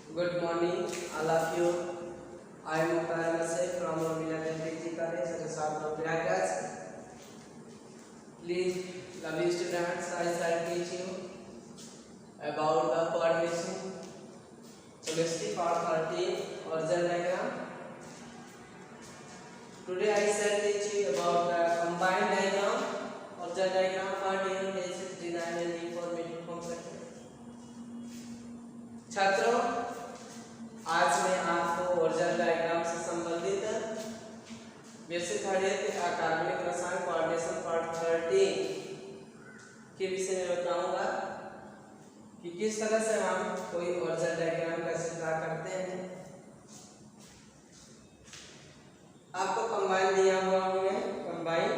Good morning, all of you. I am Mukhtar Masih from Romila PG College, Rasad Prayagraj. Please, lovely students, I shall teach you about the coordination. So let's see part 13, horizontal diagram. Today I shall teach you about the combined diagram, horizontal diagram, coordination, basic design and informative concept. छात्रों, आज मैं आपको होरिज़ोंटल diagram से संबंधित basic गणित अकादमिक रसायन coordination part 13 के विषय में बताऊंगा कि किस तरह से हम कोई होरिज़ोंटल डायग्राम कैसे ड्रा करते हैं। आपको कंबाइन दिया हुआ है, कंबाइन,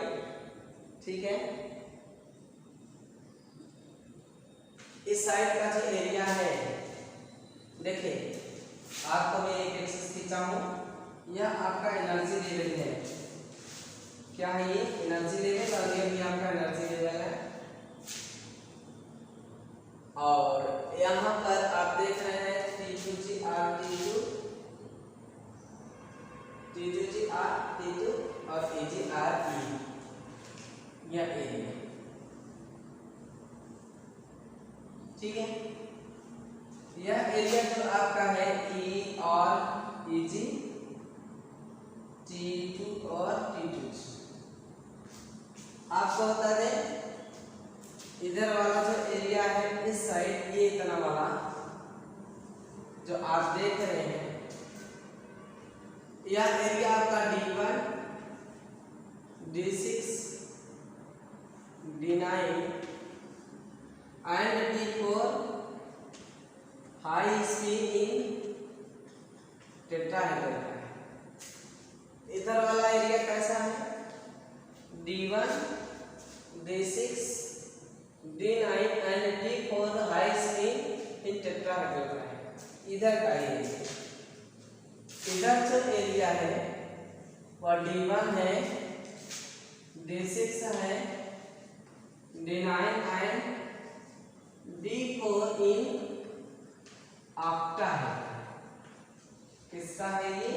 ठीक है। इस साइड का जो एरिया है, देखिए आपको मैं एक एक्सिस खींचा हूं, यह आपका एनर्जी लेवल है। क्या है ये? एनर्जी लेवल, और ये भी आपका एनर्जी लेवल है। और यहाँ पर आप देख रहे हैं T2GR T2 T2GR T2 और EGR E, यह एरिया, ठीक है। यह एरिया जो आपका है E और EG, T2 और T2। आपको बता दें, इधर वाला जो एरिया है इस साइड, ये इतना वाला जो आप देख रहे हैं, यह एरिया आपका D1, D6, D9 and D4 high speed in tetrahedral है। इधर वाला एरिया कैसा है? D1, D6, D9 and D4 high speed in tetrahedral है। इधर का एरिया, इधर जो एरिया है वह D1 है, D6 है, D9 and D4 in octa है। किसका है ये?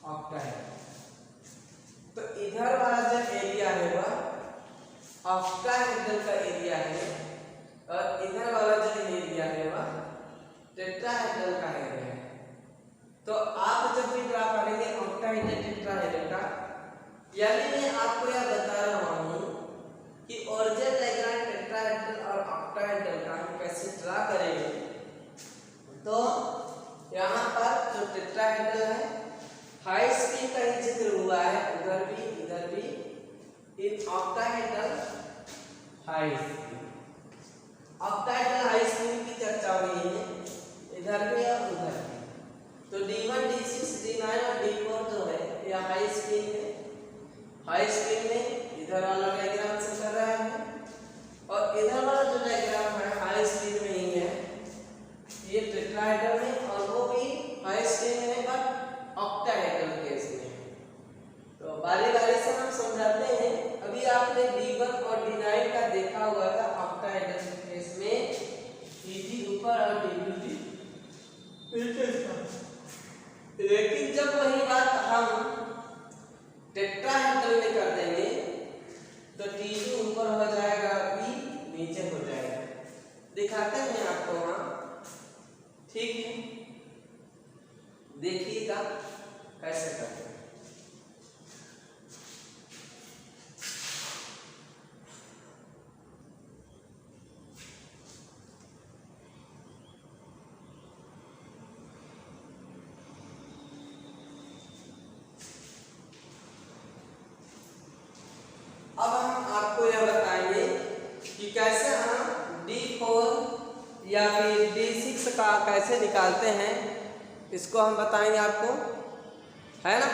ऑक्टा है। तो इधर वाला जो एरिया है वह ऑक्टाहेड्रल का एरिया है, और इधर वाला जो एरिया है वह टेट्राहेड्रल का एरिया है। तो आप जब भी ड्रा करेंगे ऑक्टाहेड्रल टेट्राहेड्रल का, यानी मैं आपको यह बता रहा हूं कि होरिज़ोंटल डायग्राम टेट्राहेड्रल और ऑक्टाहेड्रल का हम कैसे ड्रा करेंगे। तो यहाँ पर जो टेट्राहेड्रल है, हाई स्पीड का ही जिक्र हुआ है, इधर भी in octahedral high speed, octahedral high speed की चर्चा हो रही है, इधर भी और उधर भी। तो D1, D6, D9 और D4 जो है यह हाई स्पीड है। हाई स्पीड में इधर वाला डायग्राम से कर रहा है, और इधर वाला जो डायग्राम है हाई स्पीड में ही है, ये टेट्राहेड्रल में, और वो भी हाई स्पीड में है बट ऑक्टाहेड्रल केस में। तो बारी बारी से हम समझाते हैं। अभी आपने D1 और D9 का देखा हुआ था ऑक्टाहेड्रल केस में, EG ऊपर और D2 नीचे था। लेकिन जब वही बात हम टेट्राहेड्रल में कर देंगे तो T2 ऊपर हो जाएगा, E नीचे हो जाएगा। दिखाते हैं आपको वहां, ठीक है। देखिएगा कैसे करते हैं। अब हम आपको यह बताएंगे कि कैसे हम D4 या फिर D6 का कैसे निकालते हैं, इसको हम बताएंगे आपको, है ना।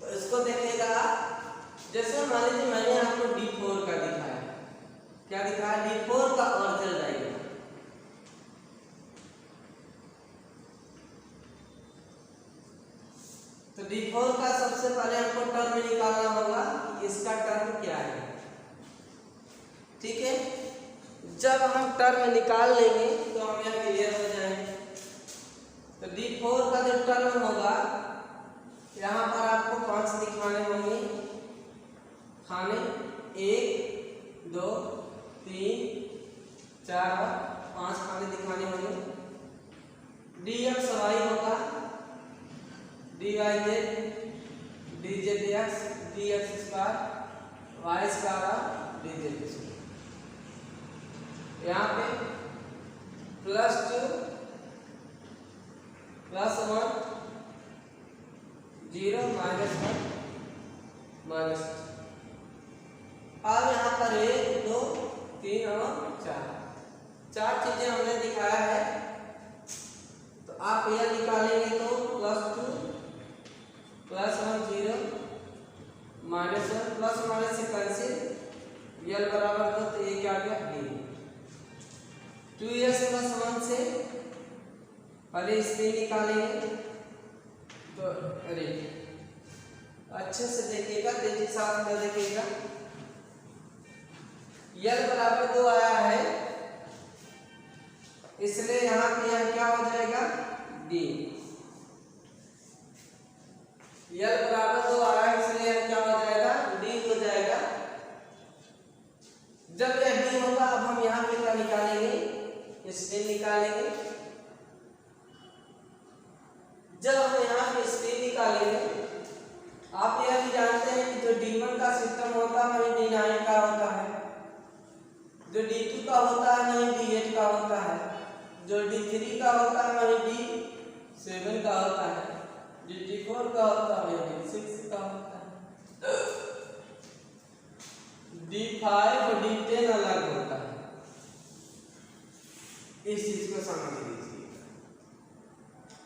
तो इसको देखिएगा, जैसे मान लीजिए मैंने आपको D4 का दिखाया, क्या दिखाया? D4 का होरिज़ोंटल डायग्राम। तो D4 का सबसे पहले हमको टर्म निकालना होगा कि इसका टर्म क्या है, ठीक है। जब हम टर्म निकाल लेंगे तो हम यहाँ क्लियर हो जाएंगे। तो D4 का जो टर्म होगा यहाँ पर आपको 5 दिखाने होंगे खाने, 1 2 3 4 5 खाने दिखाने होंगे। dx y होगा dyz dzx dx square y square dz square. यहाँ पे +2 +1 0 -1 -2। अब यहाँ पर 1 2 3 और 4 चीजें हमने दिखाया है। तो आप यह निकालेंगे तो +2 +1 0 -1 प्लस माइनस से कैंसिल यल बराबर 2 तो ये क्या आ गया d। 2s + 1 से पहले इसमें निकालेंगे तो अरे अच्छे से देखिएगा, तेजी साथ में देखिएगा। यल बराबर 2 आया है इसलिए यहाँ पे यह क्या हो जाएगा d। यल बराबर 2 आया है इसलिए यह क्या हो जाएगा d हो जाएगा। जब यह d होगा अब हम यहाँ पे क्या निकालेंगे, स्पिन निकालेंगे। जब हम यहाँ पे स्पिन निकालेंगे आप यह भी जानते हैं कि जो D1 का सिस्टम होता है वही D9 का होता है, जो D2 का होता है वही D8 का होता है, जो D3 का होता है वही D7 का होता है, जो D4 का होता है वही D6 का होता है। D5 और D10 अलग होता है। इस चीज को समझ लीजिए,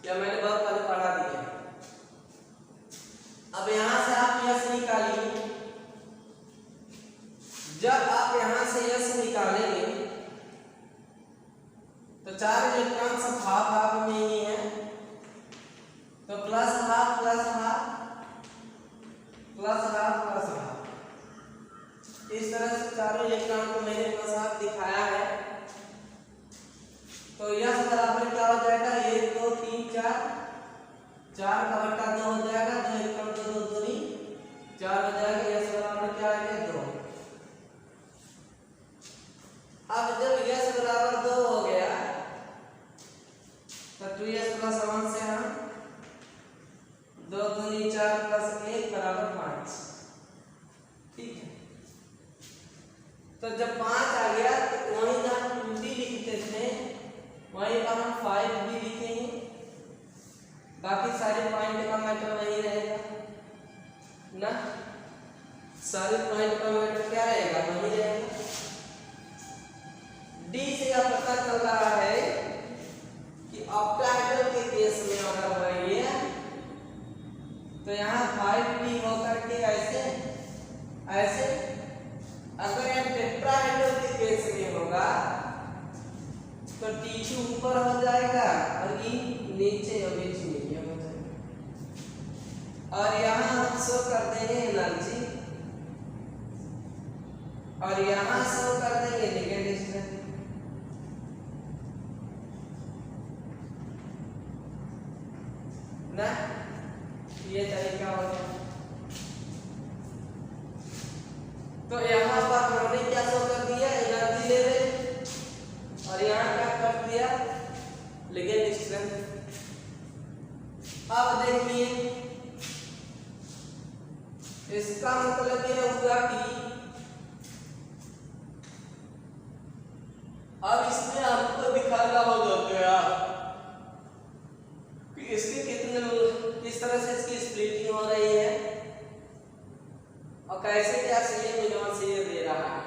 क्या मैंने बहुत पहले पढ़ा दिया। अब यहां से आप यस निकालिए। जब आप यहां से यस निकालेंगे तो 4 इलेक्ट्रॉन सब हाफ हाफ में ही है, तो plus half plus half plus half plus half, इस तरह से चारों इलेक्ट्रॉन को मैंने प्लस हाफ दिखाया है। तो यस बराबर क्या हो जाएगा 1 2 3 4 4 का बटा 2 हो जाएगा, 2 1 2 2 दूनी 4 हो जाएगा। यस बराबर क्या आएगा 2। अब जब यस बराबर 2 हो गया तो 2s + 1 से हम 2 दूनी 4 + 1 बराबर 5। ठीक है, तो जब 5 आ गया तो वहीं जहां 2d लिखते थे वहीं पर हम 5 भी लिखेंगे। बाकी सारे पॉइंट का मैटर वही रहेगा ना, सारे पॉइंट का मैटर क्या रहेगा वही रहेगा। डी से यह पता चल रहा है कि ऑक्टाहेड्रल के केस में अगर वही है तो यहाँ 5d होकर के ऐसे ऐसे, अगर यह टेट्राहेड्रल के केस में होगा तो D2 ऊपर हो जाएगा और E नीचे और बीच मीडियम हो जाएगा। और यहाँ हम शो कर देंगे एनर्जी और यहाँ शो कर देंगे लिगेंड स्ट्रेंथ। ना ये तरीका हो गया। तो यहाँ पर हमने क्या शो कर दिया एनर्जी लेवल और यहाँ क्या कर दिया लिगेंड स्ट्रेंथ। अब देखिए इसका मतलब यह हुआ कि अब इसमें आपको दिखाना होगा क्या कि इसके कितने किस तरह से इसकी स्प्लिटिंग हो रही है और कैसे क्या सीए मिनोन सीए दे रहा है,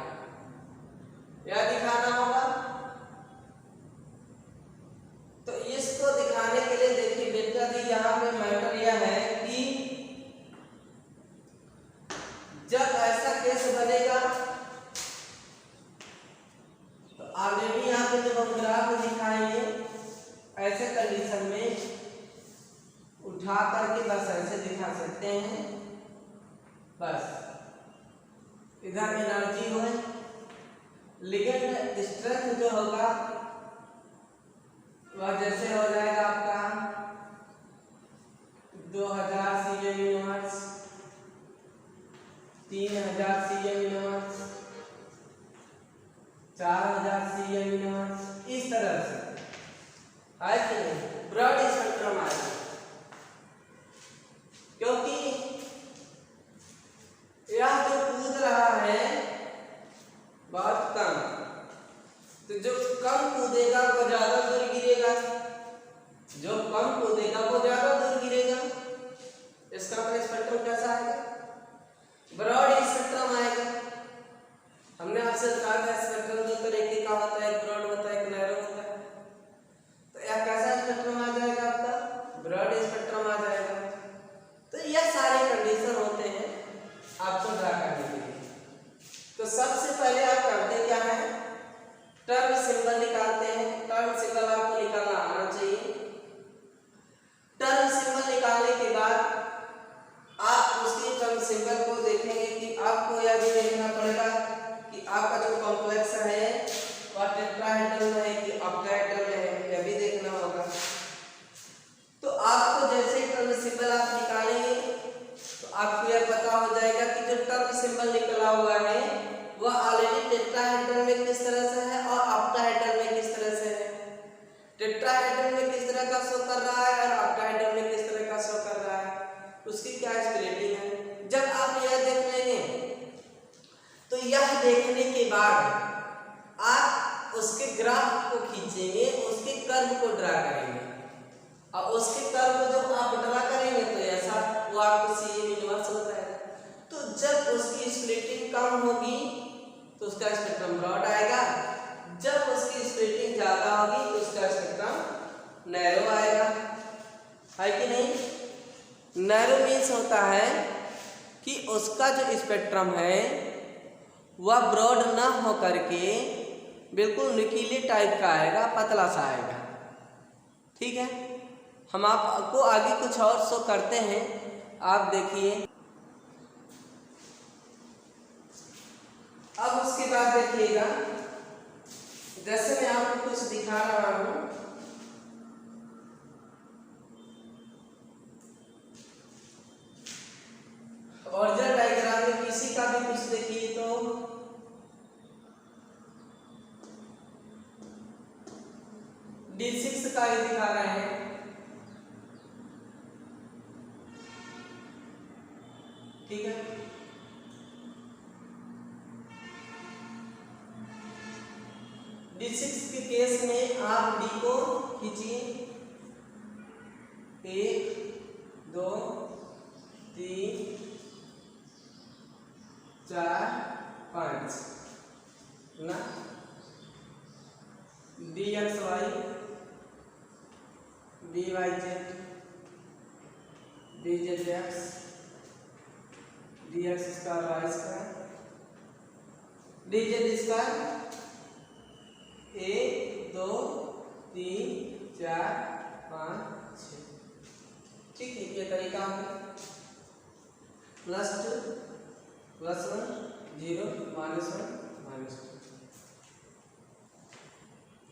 यह दिखाना होगा। तो इसको दिखाने के लिए देखिए बेटा जी यहाँ पे मैटर यह है कि जब ऐसा केस बनेगा तो ऑलरेडी यहाँ पे जब हम ग्राफ दिखाएंगे ऐसे कंडीशन में उठा करके बस ऐसे दिखा सकते हैं। बस इधर एनर्जी हो लिगेंड स्ट्रेंथ जो होगा वह जैसे हो जाएगा आपका 2000 CM inverse, 3000 CM inverse, 4000 CM inverse, इस तरह से है कि नहीं ब्रॉड स्पेक्ट्रम आएगा। क्योंकि यह जो कूद रहा है बहुत कम, तो जो कम कूदेगा वो ज्यादा दूर गिरेगा, जो कम कूदेगा वो ज्यादा दूर गिरेगा। इसका मतलब स्पेक्ट्रम कैसा आएगा? ब्रॉड स्पेक्ट्रम आएगा। हमने आपसे कहा था स्पेक्ट्रम दो तरीके का होता है, एक ब्रॉड होता है, एक नैरो होता है। तो यह कैसा स्पेक्ट्रम आ जाएगा आपका? ब्रॉड स्पेक्ट्रम आ जाएगा। तो यह सारे कंडीशन होते हैं आपको ड्रा करने के लिए। तो सबसे पहले आप करते क्या है, टर्म सिंबल निकालते हैं। टर्म सिंबल आपको निकालना आना चाहिए। टर्म सिंबल निकालने के बाद आप उसकी टर्म सिंबल को देखेंगे कि आपको यह भी देखना पड़ेगा कि आपका जो कॉम्प्लेक्स है वह टेट्राहेड्रल में है कि ऑक्टाहेड्रल में है, यह भी देखना होगा। तो आपको जैसे ही टर्म सिंबल आप निकालेंगे तो आपको यह पता हो जाएगा कि जो टर्म सिंबल निकला हुआ है वह ऑलरेडी टेट्राहेड्रल में किस तरह से है और ऑक्टाहेड्रल में किस तरह से है। टेट्राहेड्रल में किस तरह का शो कर रहा है और ऑक्टाहेड्रल में किस तरह का शो कर रहा है, उसकी क्या स्प्लिटिंग है। जब आप यह देख लेंगे तो यह देखने के बाद आप उसके ग्राफ को खींचेंगे, उसके कर्व को ड्रा करेंगे और उसके कर्व को जब आप ड्रा करेंगे तो ऐसा वो आपको सीएम इनवर्स होता है। तो जब उसकी स्प्लिटिंग कम होगी तो उसका स्पेक्ट्रम ब्रॉड आएगा, जब उसकी स्प्लिटिंग ज्यादा होगी तो उसका स्पेक्ट्रम नैरो आएगा, है कि नहीं। नैरो मीन्स होता है कि उसका जो स्पेक्ट्रम है वह ब्रॉड ना हो करके बिल्कुल नुकीले टाइप का आएगा, पतला सा आएगा। ठीक है, हम आपको आगे कुछ और शो करते हैं, आप देखिए। अब उसके बाद देखिएगा, जैसे मैं आपको कुछ दिखा रहा हूं, ऑरिजिनल डायग्राम में किसी का भी कुछ देखिए तो D6 का ही दिखा रहे हैं। ठीक है, D6 के केस में आप D को खींचिए, 1 2 3 4 5 ना, DXY DYZ DZX DX square Y square DZ square 1 2 3 4 5 6। ठीक है, ये तरीका है। +2 +1 0 -1 -2।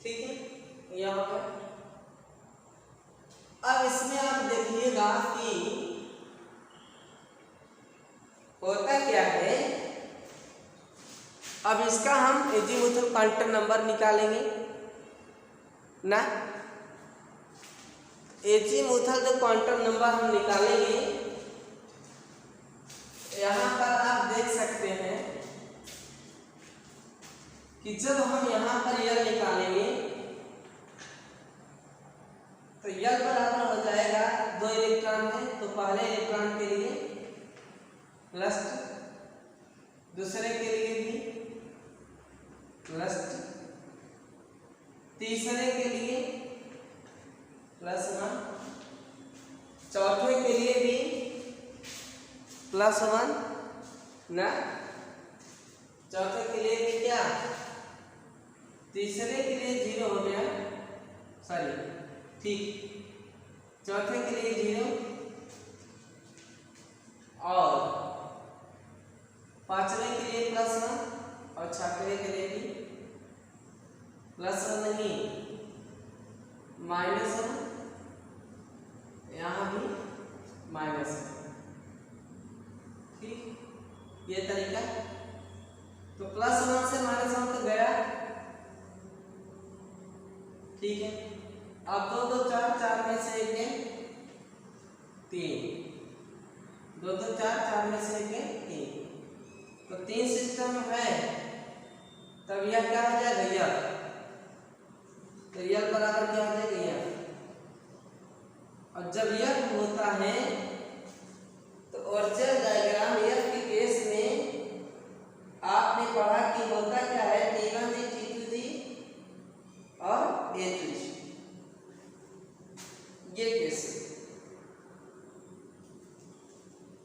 ठीक है, यह हो गया। अब इसमें आप देखिएगा कि होता क्या है। अब इसका हम एजीमुथल क्वांटम नंबर निकालेंगे ना। एजीमुथल जो क्वांटम नंबर हम निकालेंगे, यहाँ पर आप देख सकते हैं कि जब हम यहाँ पर यल निकालेंगे तो यल बराबर हो जाएगा 2 इलेक्ट्रॉन है तो पहले इलेक्ट्रॉन के लिए प्लस, दूसरे के लिए भी प्लस, तीसरे के लिए +1, चौथे के लिए भी +1 ना, चौथे के लिए भी क्या, तीसरे के लिए 0 हो गया, सॉरी ठीक, चौथे के लिए 0 और पांचवें के लिए +1 और छठवें के लिए भी ये तरीका। तो +1 से -1 तो गया, ठीक है। अब 2 2 4, 4 में से 1 है 3, 2 2 4, 4 में से 1 है 3, तो 3 सिस्टम है, तब यह क्या हो जाएगा यह, तो यह बराबर क्या हो जाएगा यह। और जब यह होता है तो ऑर्चर डायग्राम यह के केस में आपने पढ़ा कि होता क्या है, T1G T2G और A2G, ये केस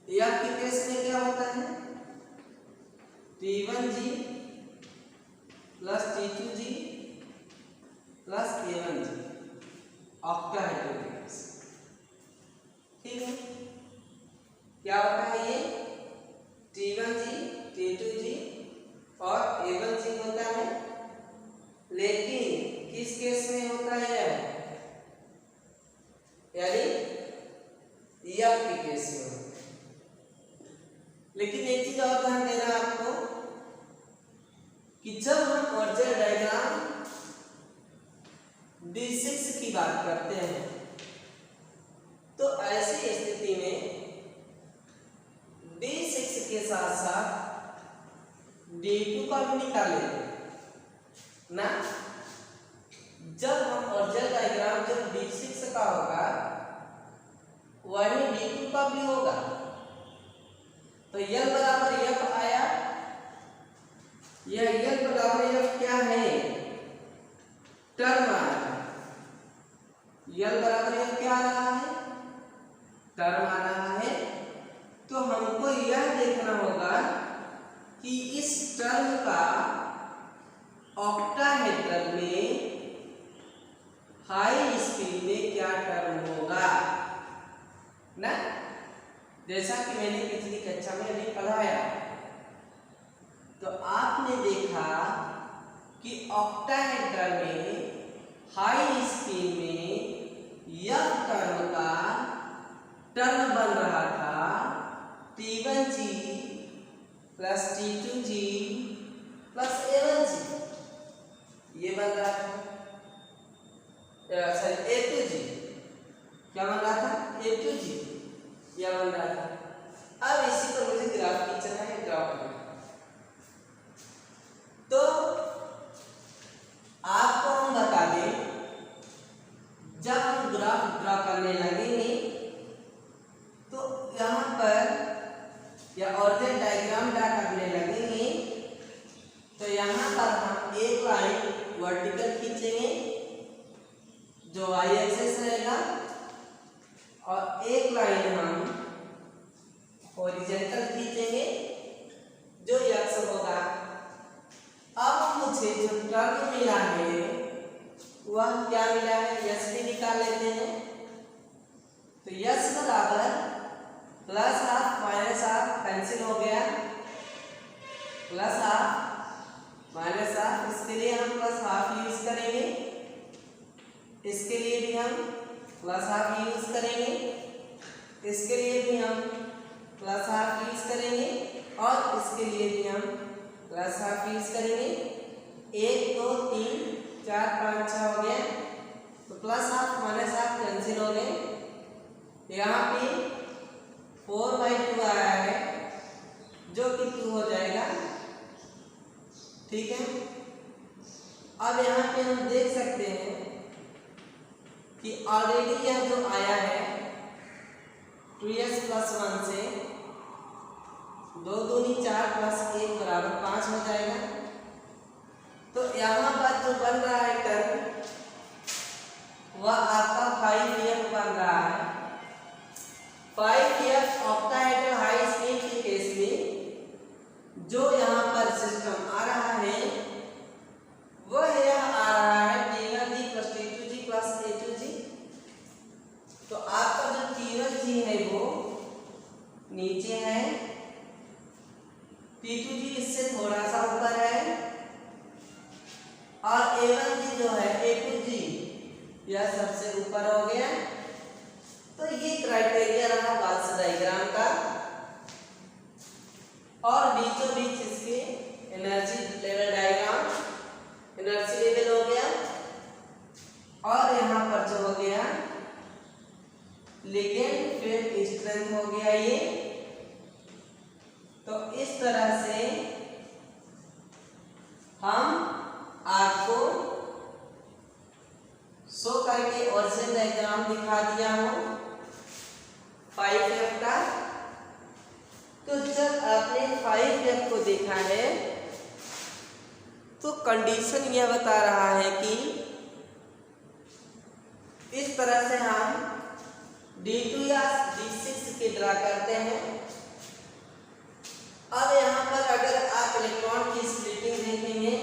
यह के केस में क्या होता है, T1G plus T2G plus A1G octahedral case, ठीक है। क्या होता है ये, T1G T2G और A1G होता है, लेकिन किस केस में होता है, यानी यह के केस में होता है। लेकिन एक चीज और ध्यान देना आपको कि जब हम ऑर्डर डायग्राम D6 की बात करते हैं तो ऐसी स्थिति में D6 के साथ साथ D2 का भी निकालेंगे ना। जब हम ऑर्डर डायग्राम जब D6 का होगा वही D2 का भी होगा, तो L बराबर F आया, यह L बराबर F क्या है, टर्म आ रहा है, L बराबर F क्या आ रहा है, टर्म आ रहा है। तो हमको यह देखना होगा कि इस टर्म का ऑक्टाहेड्रल में हाई स्पीड में क्या टर्म होगा ना। जैसा कि मैंने पिछली कक्षा में अभी पढ़ाया, तो आपने देखा कि ऑक्टाहेड्रल में हाई स्पीड में यह टर्म का टर्म बन रहा था T1G plus T2G plus A1G, ये बन रहा था, सॉरी A2G, क्या बन रहा था, A2G, यह बन रहा था। अब इसी पर मुझे ग्राफ खींचना है, ग्राफ करना। तो आपको हम बता दें, जब हम ग्राफ ड्रा करने लगेंगे तो यहाँ पर या ऑर्डर डायग्राम ड्रा करने लगेंगे तो यहाँ पर हम एक लाइन वर्टिकल खींचेंगे जो y एक्सिस रहेगा और एक लाइन हम हॉरिजॉन्टल खींचेंगे जो x होगा। अब मुझे जो टर्म मिला है वह क्या मिला है, यस भी निकाल लेते हैं। तो यस बराबर plus half minus half cancel हो गया, प्लस हाफ माइनस हाफ, इसके लिए हम प्लस हाफ यूज करेंगे, इसके लिए भी हम प्लस हाफ यूज करेंगे, इसके लिए भी हम प्लस हाफ यूज करेंगे और इसके लिए भी हम प्लस हाफ यूज करेंगे। 1 2 3 4 5 6 हो गया, तो plus half minus half cancel हो गए। यहाँ पे 4/2 आया है जो कि 2 हो जाएगा, ठीक है। अब यहाँ पे हम देख सकते हैं कि ऑलरेडी यह जो आया है 2s प्लस 1 से 2 दूनी 4 प्लस 1 बराबर 5 हो जाएगा। तो यहाँ पर जो बन रहा है टर्म वह आपका 5f बन रहा है। 5f ऑक्टाहेड्रल हाई स्पीड के केस में जो यहाँ पर सिस्टम आ रहा है वह यह आ रहा है T1G plus T2G plus A2G। तो आपका जो T1G है वो नीचे है, T2G इससे थोड़ा सा ऊपर है और A1G जो है A2G यह सबसे ऊपर हो गया। तो ये क्राइटेरिया रहा गाउस डायग्राम का। और तो जब आपने 5f को देखा है तो कंडीशन यह बता रहा है कि इस तरह से हम D2 या D6 के ड्रा करते हैं। अब यहाँ पर अगर आप इलेक्ट्रॉन की स्प्लिटिंग देखेंगे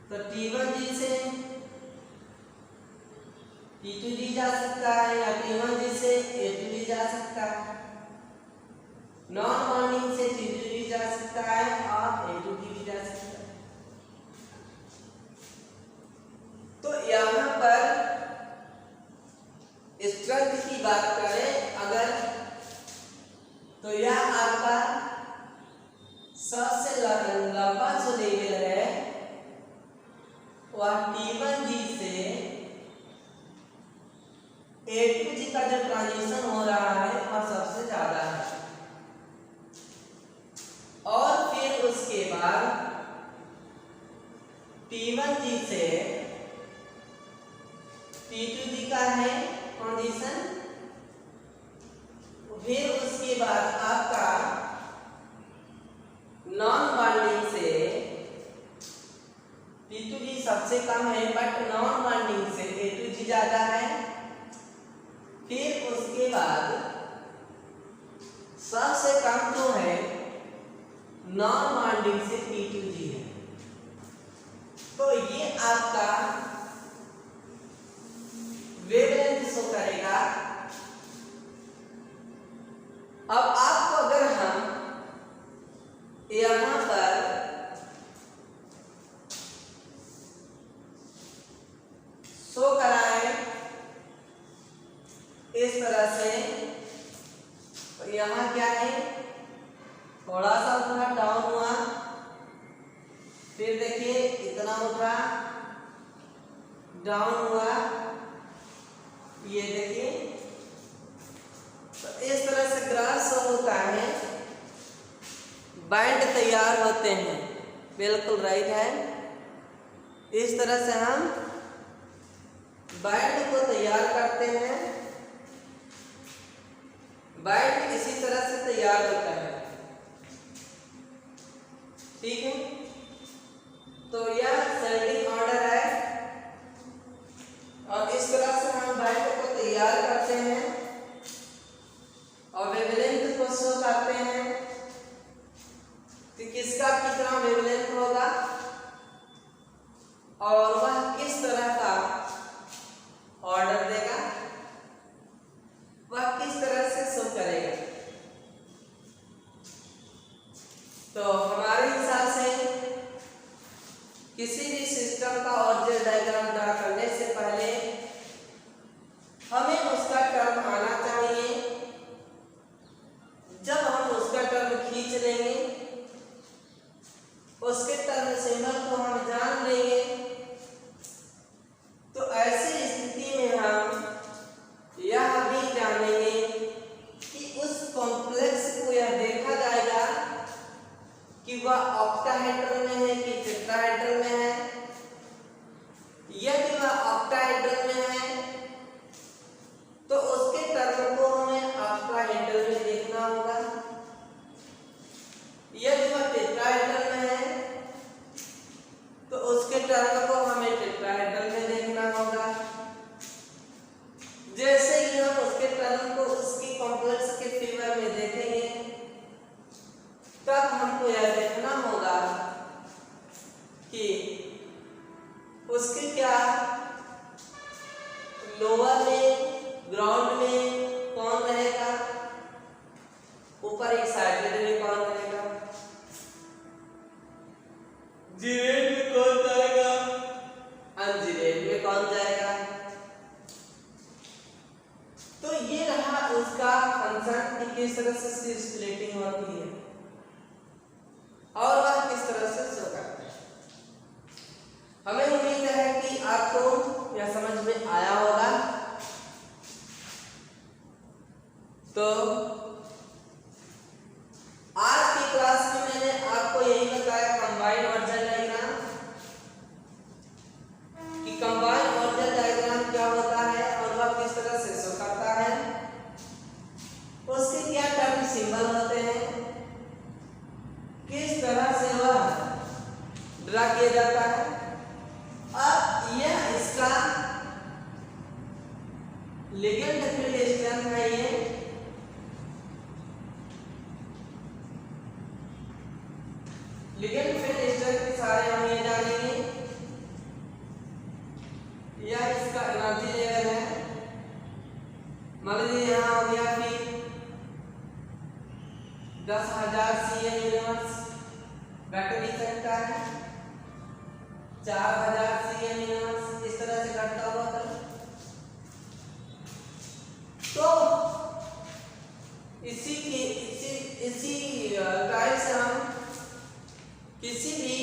तो T1G से T2G जा सकता है या T1G से A2G जा सकता है, नॉन बॉन्डिंग से T2G जा सकता है और A2G भी जा सकता है। तो यहाँ पर स्ट्रेंथ की बात करें अगर, तो यह आपका सबसे लंबा जो लेवल है वह T1G से A2G का जो ट्रांजिशन हो रहा है वह सबसे ज्यादा है, और फिर उसके बाद T1G से T2G का है ट्रांजिशन, फिर उसके बाद आपका नॉन बॉन्डिंग से T2G सबसे कम है बट नॉन बॉन्डिंग से A2G ज्यादा है, फिर उसके बाद सबसे कम जो है नॉन बॉन्डिंग से T2G है। तो ये आपका वेवलेंथ शो करेगा। अब आपको अगर हम यहाँ पर शो कराएं इस तरह से, तो यहाँ क्या है, थोड़ा सा उठा डाउन हुआ, फिर देखिए इतना उठा डाउन हुआ, ये देखिए। तो इस तरह से ग्राफ शो होता है, बैंड तैयार होते हैं, बिल्कुल राइट है। इस तरह से हम बैंड को तैयार करते हैं, बैंड इसी तरह से तैयार होता है, ठीक है। तो यह सेंडिंग ऑर्डर है और इस तरह से हम बैंड को तैयार करते हैं और वेवलेंथ को शो करते हैं कि किसका कितना वेवलेंथ होगा और वह किस तरह का ऑर्डर देगा, वह किस तरह से शो करेगा। तो हमारे हिसाब से किसी भी सिस्टम का ऑब्जेक्ट डायग्राम ड्रा करने से पहले हमें उसका टर्म आना चाहिए। जब हम उसका टर्म खींच लेंगे, उसके टर्म सिंबल को हम जान लेंगे, तो ऐसी स्थिति में हम यह भी जानेंगे कि उस कॉम्प्लेक्स को यह देखा जाएगा कि वह ऑक्टाहेड्रल में है कि टेट्राहेड्रल में है। यदि वह ऑक्टाहेड्रल में है तो उसके टर्म को हमें ऑक्टाहेड्रल में देखना होगा, यदि वह टेट्राहेड्रल में है तो उसके टर्म को हमें टेट्राहेड्रल में देखना होगा। जैसे ही हम उसके टर्म को उसकी कॉम्प्लेक्स के फेवर में देखेंगे तब हमको यह देखना होगा कि उसके क्या लोअर में, ग्राउंड में कौन रहेगा, ऊपर एक्साइटेड में कौन रहेगा, जीरेड में कौन जाएगा, अनजीरेड में कौन जाएगा। तो ये रहा उसका फंक्शन कि किस तरह से स्प्लिटिंग होती है और वह किस तरह से शो करता है। हमें उम्मीद है कि आपको यह समझ में आया होगा। तो आज की क्लास में मैंने आपको यही बताया कंबाइंड ऑर्डर डायग्राम, कि कंबाइंड ऑर्डर डायग्राम क्या होता है और वह किस तरह से शो करता है, उसके क्या term symbol ligand field strength के सारे हम ये जानेंगे। यह इसका एनर्जी लेवल है। मान लीजिए यहाँ हो गया कि 10,000 cm यूनिवर्स घट भी सकता है, 4,000 cm यूनिवर्स इस तरह से घटता हुआ तो इसी टाइप से हम किसी भी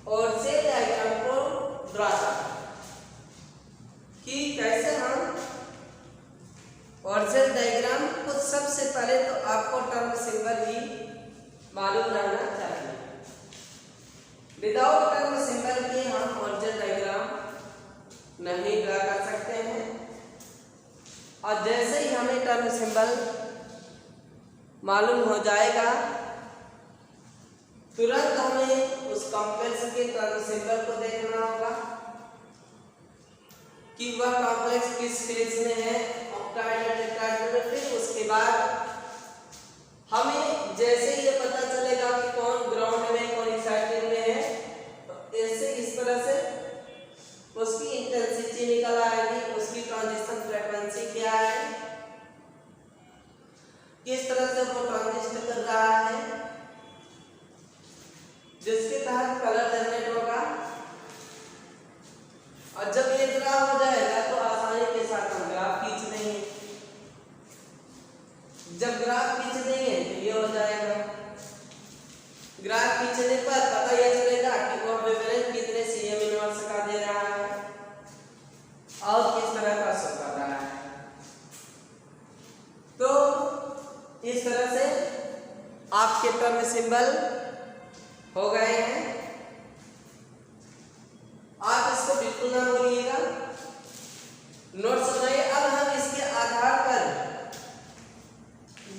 और से डायग्राम को ड्रा करते हैं कि कैसे हम ऑर्डर डायग्राम को। सबसे पहले तो आपको टर्म सिंबल ही मालूम रहना चाहिए। विदाउट टर्म सिंबल के हम ऑर्डर डायग्राम नहीं ड्रा कर सकते हैं। और जैसे ही हमें टर्म सिंबल मालूम हो जाएगा तुरंत हमें उस कॉम्प्लेक्स के टर्म सिंबल को देखना होगा कि वह कॉम्प्लेक्स किस फेज में है, ऑक्टाइड या टेट्राइड में। फिर उसके बाद हमें जैसे ही ये पता चलेगा कि कौन ग्राउंड में कौन एक्साइटेड में है, तो ऐसे इस तरह से उसकी इंटेंसिटी निकल आएगी, उसकी ट्रांजिशन फ्रीक्वेंसी क्या है, किस तरह से वो ट्रांजिशन कर रहा है, जिसके तहत कलर जनरेट होगा। और जब ये ड्रा हो जाएगा तो आसानी के साथ हम ग्राफ खींच देंगे। जब ग्राफ खींच देंगे तो ये हो जाएगा। ग्राफ खींचने पर पता यह चलेगा कि वो वेवलेंथ कितने cm यूनिवर्स का दे रहा है और किस तरह का शो कर रहा है। तो इस तरह से आपके टर्म सिंबल हो गए हैं। आप इसको बिल्कुल ना भूलिएगा, नोट्स बनाइए। अब हम इसके आधार पर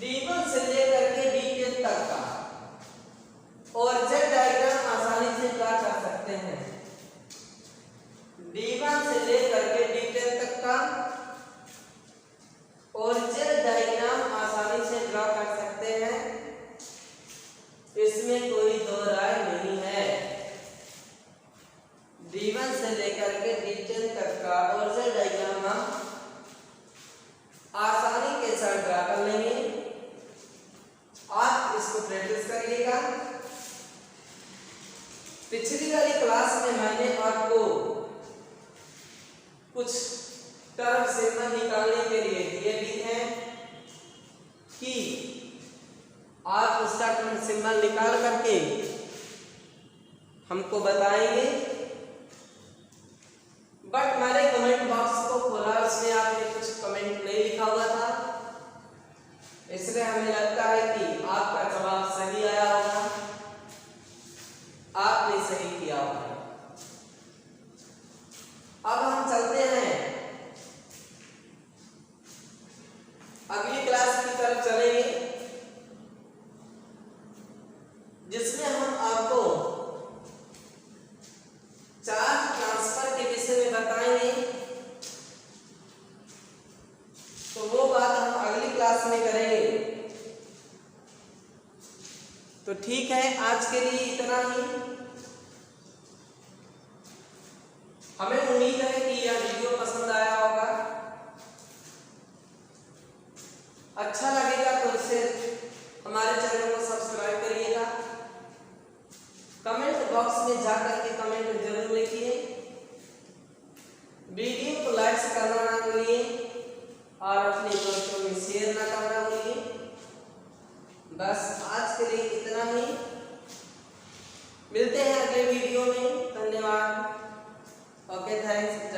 D1 से लेकर के D10 तक का और Z डायग्राम आसानी से ड्रा कर सकते हैं। D1 से लेकर के D10 तक का और Z डायग्राम आसानी से ड्रा कर सकते हैं, इसमें कोई दो राय नहीं है। D1 से लेकर के D10 तक का और Z डायग्राम हम आसानी के साथ ड्रा कर लेंगे। आप इसको प्रैक्टिस करिएगा। पिछली वाली क्लास में मैंने आपको कुछ टर्म सिंबल निकालने के लिए दिए भी हैं कि आप उसका टर्म सिंबल निकाल करके हमको बताएंगे। बट मैंने कमेंट बॉक्स को खोला, उसमें आपने कुछ कमेंट नहीं लिखा हुआ था, इसलिए हमें लगता है कि आपका जवाब सही आया होगा, आपने सही किया होगा। अब हम चलते हैं अगली क्लास की तरफ चलेंगे, जिसमें हम आपको चार्ज ट्रांसफर के विषय में बताएंगे। तो वो बात हम अगली क्लास में करेंगे। तो ठीक है, आज के लिए इतना ही। हमें उम्मीद है कि यह वीडियो पसंद आया होगा। अच्छा लगेगा तो इसे हमारे चैनल को सब्सक्राइब करिएगा। कमेंट बॉक्स में जाकर के कमेंट जरूर लिखिए। वीडियो को लाइक करना ना भूलिए और अपने दोस्तों में शेयर ना करना भूलिए। बस आज के लिए इतना ही। मिलते हैं अगले वीडियो में। धन्यवाद। Okay, thanks.